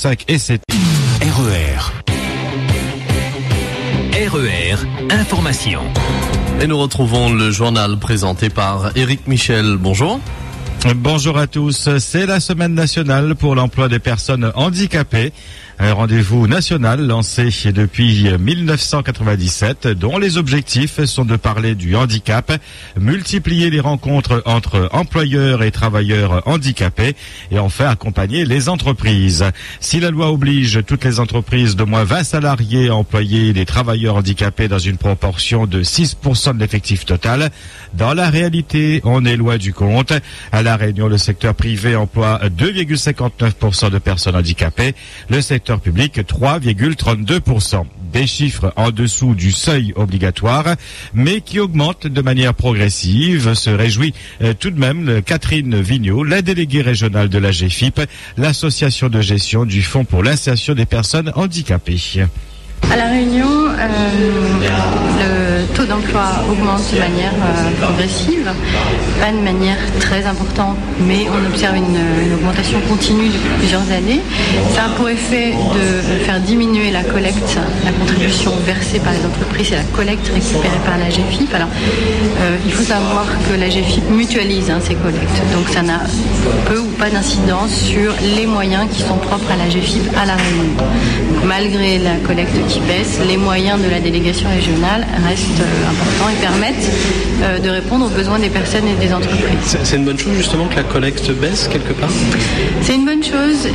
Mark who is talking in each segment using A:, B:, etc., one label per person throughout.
A: 5 et 7.
B: RER, information.
C: Et nous retrouvons le journal présenté par Éric Michel. Bonjour.
A: Bonjour à tous. C'est la semaine nationale pour l'emploi des personnes handicapées. Un rendez-vous national lancé depuis 1997 dont les objectifs sont de parler du handicap, multiplier les rencontres entre employeurs et travailleurs handicapés et enfin accompagner les entreprises. Si la loi oblige toutes les entreprises d'au moins 20 salariés à employer des travailleurs handicapés dans une proportion de 6% de l'effectif total, dans la réalité, on est loin du compte. À La Réunion, le secteur privé emploie 2,59% de personnes handicapées. Le secteur public 3,32%. Des chiffres en dessous du seuil obligatoire, mais qui augmentent de manière progressive, se réjouit tout de même Catherine Vigneault, la déléguée régionale de la GFIP, l'association de gestion du Fonds pour l'insertion des personnes handicapées.
D: À La Réunion, le taux d'emploi augmente de manière progressive, pas de manière très importante, mais on observe une augmentation continue depuis plusieurs années. Ça a pour effet de faire diminuer la collecte, la contribution versée par les entreprises et la collecte récupérée par la GFIP. Alors, il faut savoir que la GFIP mutualise ces collectes, donc ça n'a peu ou pas d'incidence sur les moyens qui sont propres à la GFIP à La Réunion. Donc, malgré la collecte qui baisse, les moyens de la délégation régionale restent importants et permettent de répondre aux besoins des personnes et des entreprises.
C: C'est une bonne chose justement que la collecte baisse quelque part ?
D: C'est une bonne chose.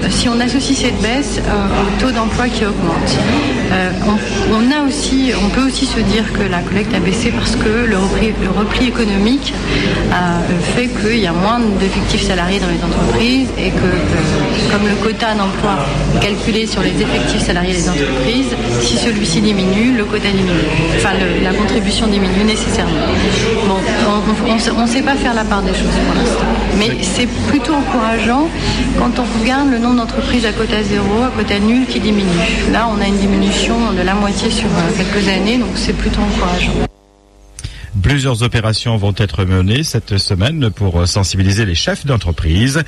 D: Si on associe cette baisse au taux d'emploi qui augmente. On peut aussi se dire que la collecte a baissé parce que le repli économique a fait qu'il y a moins d'effectifs salariés dans les entreprises et que comme le quota d'emploi est calculé sur les effectifs salariés des entreprises, si celui-ci diminue, le quota diminue. Enfin, la contribution diminue nécessairement. Bon, on ne sait pas faire la part des choses pour l'instant. Mais c'est plutôt encourageant quand on regarde le nombre d'entreprises à quota zéro, à quota nul qui diminue. Là, on a une diminution de la moitié sur quelques années, donc c'est plutôt encourageant.
A: Plusieurs opérations vont être menées cette semaine pour sensibiliser les chefs d'entreprise.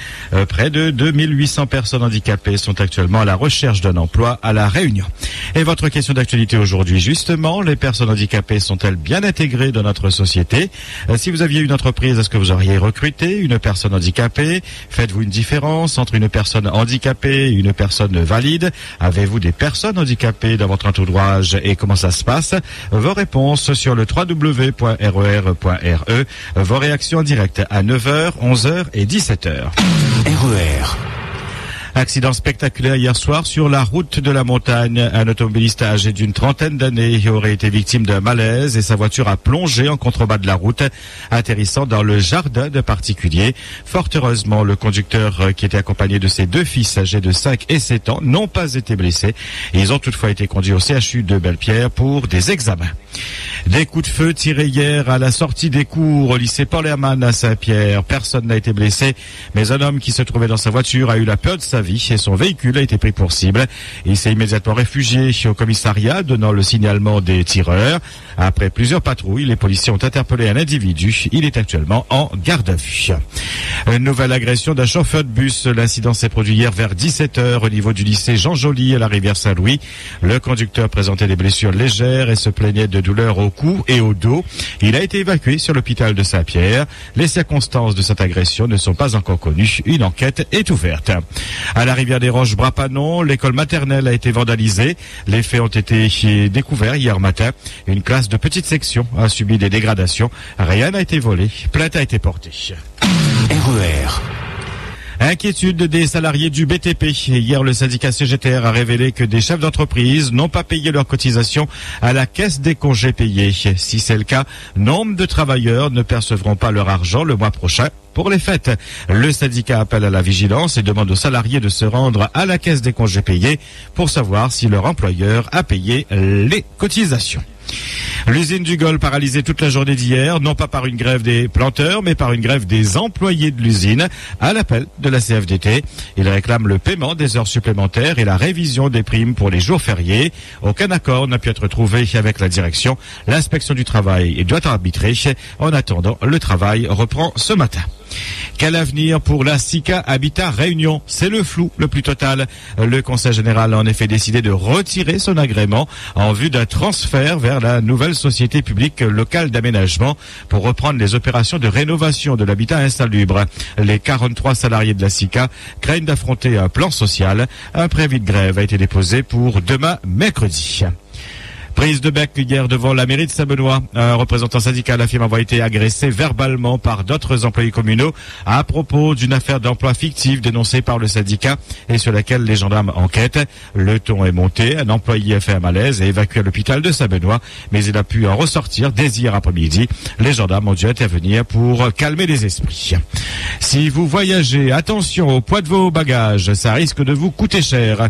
A: Près de 2800 personnes handicapées sont actuellement à la recherche d'un emploi à La Réunion. Et votre question d'actualité aujourd'hui, justement, les personnes handicapées sont-elles bien intégrées dans notre société ? Si vous aviez une entreprise, est-ce que vous auriez recruté une personne handicapée ? Faites-vous une différence entre une personne handicapée et une personne valide ? Avez-vous des personnes handicapées dans votre entourage et comment ça se passe ? Vos réponses sur le www.RER.re. Vos réactions en direct à 9h, 11h et 17h.
B: RER.
A: Accident spectaculaire hier soir sur la route de la montagne. Un automobiliste âgé d'une trentaine d'années aurait été victime d'un malaise et sa voiture a plongé en contrebas de la route, atterrissant dans le jardin de particuliers. Fort heureusement, le conducteur qui était accompagné de ses deux fils âgés de 5 et 7 ans n'ont pas été blessés. Ils ont toutefois été conduits au CHU de Belle-Pierre pour des examens. Des coups de feu tirés hier à la sortie des cours au lycée Paul Hermann à Saint-Pierre. Personne n'a été blessé, mais un homme qui se trouvait dans sa voiture a eu la peur de sa vie et son véhicule a été pris pour cible. Il s'est immédiatement réfugié au commissariat, donnant le signalement des tireurs. Après plusieurs patrouilles, les policiers ont interpellé un individu. Il est actuellement en garde à vue. Une nouvelle agression d'un chauffeur de bus. L'incident s'est produit hier vers 17h au niveau du lycée Jean Joly à la rivière Saint-Louis. Le conducteur présentait des blessures légères et se plaignait de douleurs au cou et au dos. Il a été évacué sur l'hôpital de Saint-Pierre. Les circonstances de cette agression ne sont pas encore connues. Une enquête est ouverte. À la rivière des Roches Brapanon, l'école maternelle a été vandalisée. Les faits ont été découverts hier matin. Une classe de petite section a subi des dégradations. Rien n'a été volé. Plainte a été portée.
B: RER.
A: Inquiétude des salariés du BTP. Hier, le syndicat CGTR a révélé que des chefs d'entreprise n'ont pas payé leurs cotisations à la caisse des congés payés. Si c'est le cas, nombre de travailleurs ne percevront pas leur argent le mois prochain pour les fêtes. Le syndicat appelle à la vigilance et demande aux salariés de se rendre à la caisse des congés payés pour savoir si leur employeur a payé les cotisations. L'usine du Gol paralysée toute la journée d'hier, non pas par une grève des planteurs, mais par une grève des employés de l'usine, à l'appel de la CFDT. Ils réclament le paiement des heures supplémentaires et la révision des primes pour les jours fériés. Aucun accord n'a pu être trouvé avec la direction. L'inspection du travail doit arbitrer. En attendant, le travail reprend ce matin. Quel avenir pour la SICA Habitat Réunion? C'est le flou le plus total. Le Conseil général a en effet décidé de retirer son agrément en vue d'un transfert vers la nouvelle société publique locale d'aménagement pour reprendre les opérations de rénovation de l'habitat insalubre. Les 43 salariés de la SICA craignent d'affronter un plan social. Un préavis de grève a été déposé pour demain, mercredi. Prise de bec hier devant la mairie de Saint-Benoît. Un représentant syndical affirme avoir été agressé verbalement par d'autres employés communaux à propos d'une affaire d'emploi fictif dénoncée par le syndicat et sur laquelle les gendarmes enquêtent. Le ton est monté. Un employé a fait un malaise et évacué à l'hôpital de Saint-Benoît, mais il a pu en ressortir dès hier après-midi. Les gendarmes ont dû intervenir pour calmer les esprits. Si vous voyagez, attention au poids de vos bagages, ça risque de vous coûter cher.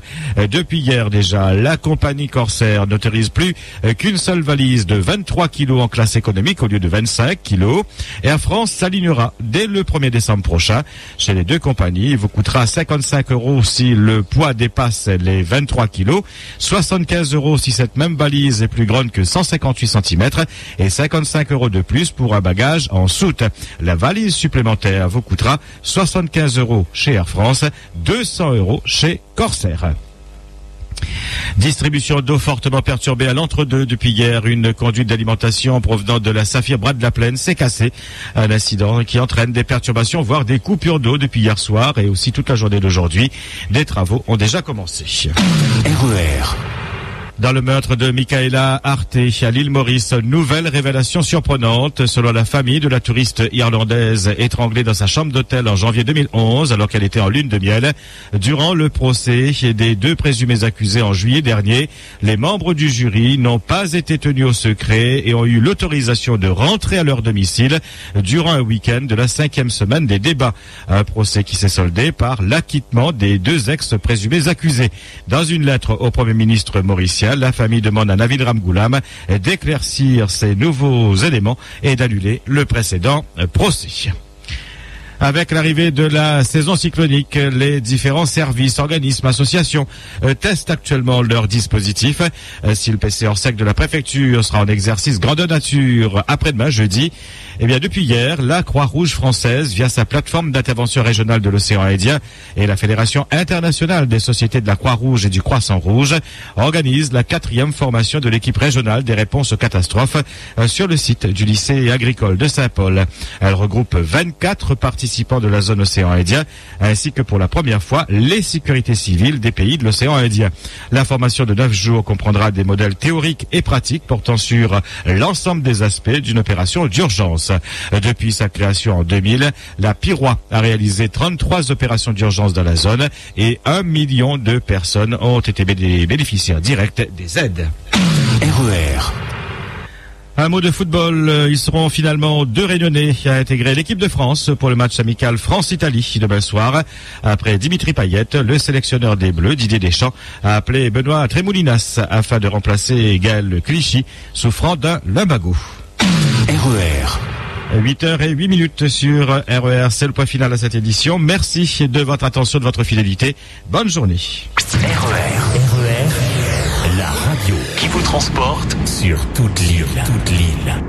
A: Depuis hier déjà, la compagnie Corsair n'autorise plus qu'une seule valise de 23 kilos en classe économique au lieu de 25 kilos. Air France s'alignera dès le 1er décembre prochain. Chez les deux compagnies, il vous coûtera 55 € si le poids dépasse les 23 kilos, 75 € si cette même valise est plus grande que 158 cm et 55 € de plus pour un bagage en soute. La valise supplémentaire vous coûtera 75 € chez Air France, 200 € chez Corsair. Distribution d'eau fortement perturbée à l'entre-deux depuis hier. Une conduite d'alimentation provenant de la Saphir Bras de la Plaine s'est cassée. Un incident qui entraîne des perturbations, voire des coupures d'eau depuis hier soir et aussi toute la journée d'aujourd'hui. Des travaux ont déjà commencé.
B: RER.
A: Dans le meurtre de Michaela Arte à l'île Maurice, nouvelle révélation surprenante selon la famille de la touriste irlandaise étranglée dans sa chambre d'hôtel en janvier 2011 alors qu'elle était en lune de miel. Durant le procès des deux présumés accusés en juillet dernier, les membres du jury n'ont pas été tenus au secret et ont eu l'autorisation de rentrer à leur domicile durant un week-end de la 5e semaine des débats. Un procès qui s'est soldé par l'acquittement des deux ex-présumés accusés. Dans une lettre au Premier ministre mauricien, la famille demande à Navid Ramgoulam d'éclaircir ces nouveaux éléments et d'annuler le précédent procès. Avec l'arrivée de la saison cyclonique, les différents services, organismes, associations testent actuellement leur dispositif. Si le PCR sec de la préfecture sera en exercice grandeur nature après-demain, jeudi, eh bien depuis hier, la Croix-Rouge française, via sa plateforme d'intervention régionale de l'océan Indien et la Fédération internationale des sociétés de la Croix-Rouge et du Croissant Rouge, organise la 4e formation de l'équipe régionale des réponses aux catastrophes sur le site du lycée agricole de Saint-Paul. Elle regroupe 24 participants de la zone océan Indien, ainsi que pour la première fois les sécurités civiles des pays de l'océan Indien. La formation de 9 jours comprendra des modèles théoriques et pratiques portant sur l'ensemble des aspects d'une opération d'urgence. Depuis sa création en 2000, la Piroie a réalisé 33 opérations d'urgence dans la zone et 1 million de personnes ont été bénéficiaires directs des aides.
B: RER.
A: Un mot de football, ils seront finalement 2 Réunionnais à intégrer l'équipe de France pour le match amical France-Italie demain soir. Après Dimitri Payet, le sélectionneur des Bleus, Didier Deschamps, a appelé Benoît Tremoulinas afin de remplacer Gaël Clichy, souffrant d'un lumbago.
B: RER.
A: 8h08 sur RER, c'est le point final à cette édition. Merci de votre attention, de votre fidélité. Bonne journée.
B: RER, la radio qui vous transporte sur toute l'île.